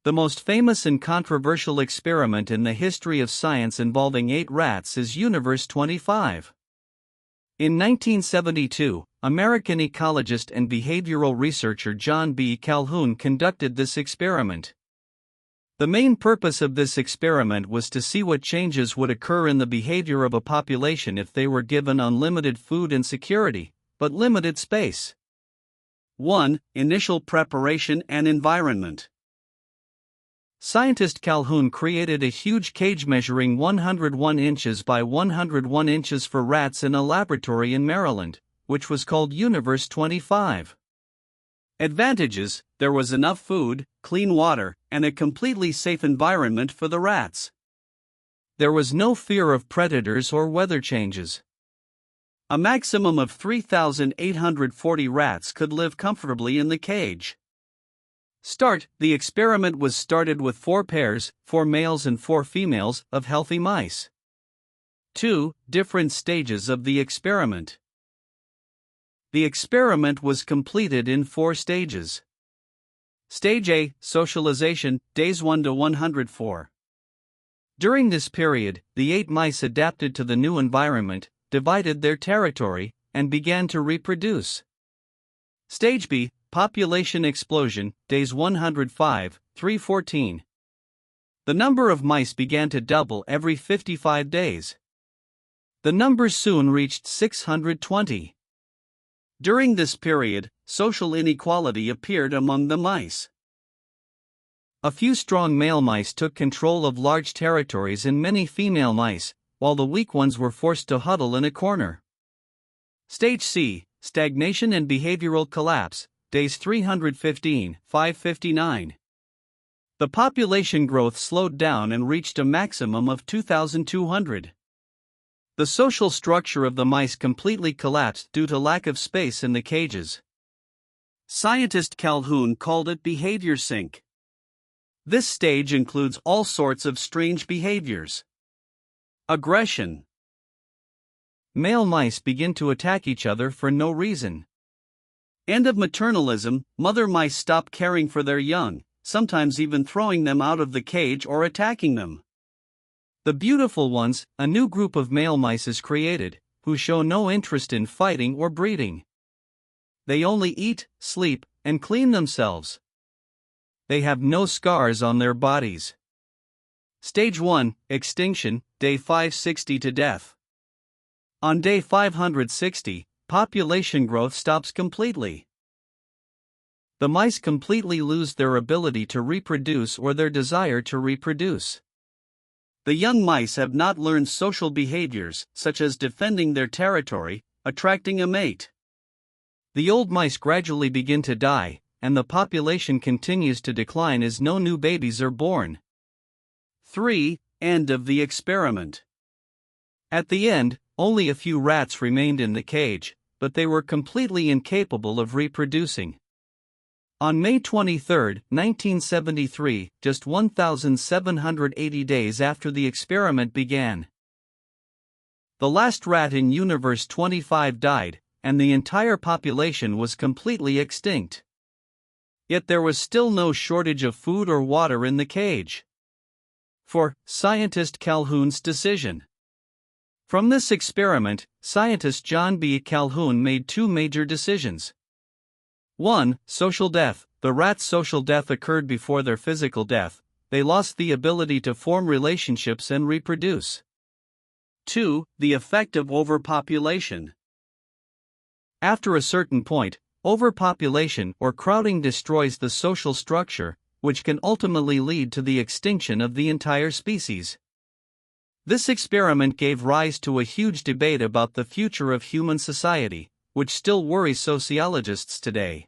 The most famous and controversial experiment in the history of science involving 8 rats is Universe 25. In 1972, American ecologist and behavioral researcher John B. Calhoun conducted this experiment. The main purpose of this experiment was to see what changes would occur in the behavior of a population if they were given unlimited food and security, but limited space. 1. Initial preparation and environment. Scientist Calhoun created a huge cage measuring 101 inches by 101 inches for rats in a laboratory in Maryland, which was called Universe 25. Advantages: there was enough food, clean water, and a completely safe environment for the rats. There was no fear of predators or weather changes. A maximum of 3,840 rats could live comfortably in the cage. The experiment was started with 4 pairs, 4 males and 4 females, of healthy mice. 2. Different stages of the experiment. The experiment was completed in 4 stages. Stage A, socialization, days 1 to 104. During this period, the 8 mice adapted to the new environment, divided their territory, and began to reproduce. Stage B, population explosion, days 105, 314. The number of mice began to double every 55 days. The number soon reached 620. During this period, social inequality appeared among the mice. A few strong male mice took control of large territories and many female mice, while the weak ones were forced to huddle in a corner. Stage C, stagnation and behavioral collapse, days 315, 559. The population growth slowed down and reached a maximum of 2,200. The social structure of the mice completely collapsed due to lack of space in the cages. Scientist Calhoun called it behavior sink. This stage includes all sorts of strange behaviors. Aggression. Male mice begin to attack each other for no reason. End of maternalism, mother mice stop caring for their young, sometimes even throwing them out of the cage or attacking them. The beautiful ones, a new group of male mice is created, who show no interest in fighting or breeding. They only eat, sleep, and clean themselves. They have no scars on their bodies. Stage 1, extinction, day 560 to death. On day 560, population growth stops completely. The mice completely lose their ability to reproduce or their desire to reproduce. The young mice have not learned social behaviors, such as defending their territory, attracting a mate. The old mice gradually begin to die, and the population continues to decline as no new babies are born. 3. End of the experiment. At the end, only a few rats remained in the cage, but they were completely incapable of reproducing. On May 23, 1973, just 1,780 days after the experiment began, the last rat in Universe 25 died, and the entire population was completely extinct. Yet there was still no shortage of food or water in the cage. For scientist Calhoun's decision. From this experiment, scientist John B. Calhoun made 2 major decisions. 1. Social death. The rats' social death occurred before their physical death. They lost the ability to form relationships and reproduce. 2. The effect of overpopulation. After a certain point, overpopulation or crowding destroys the social structure, which can ultimately lead to the extinction of the entire species. This experiment gave rise to a huge debate about the future of human society, which still worries sociologists today.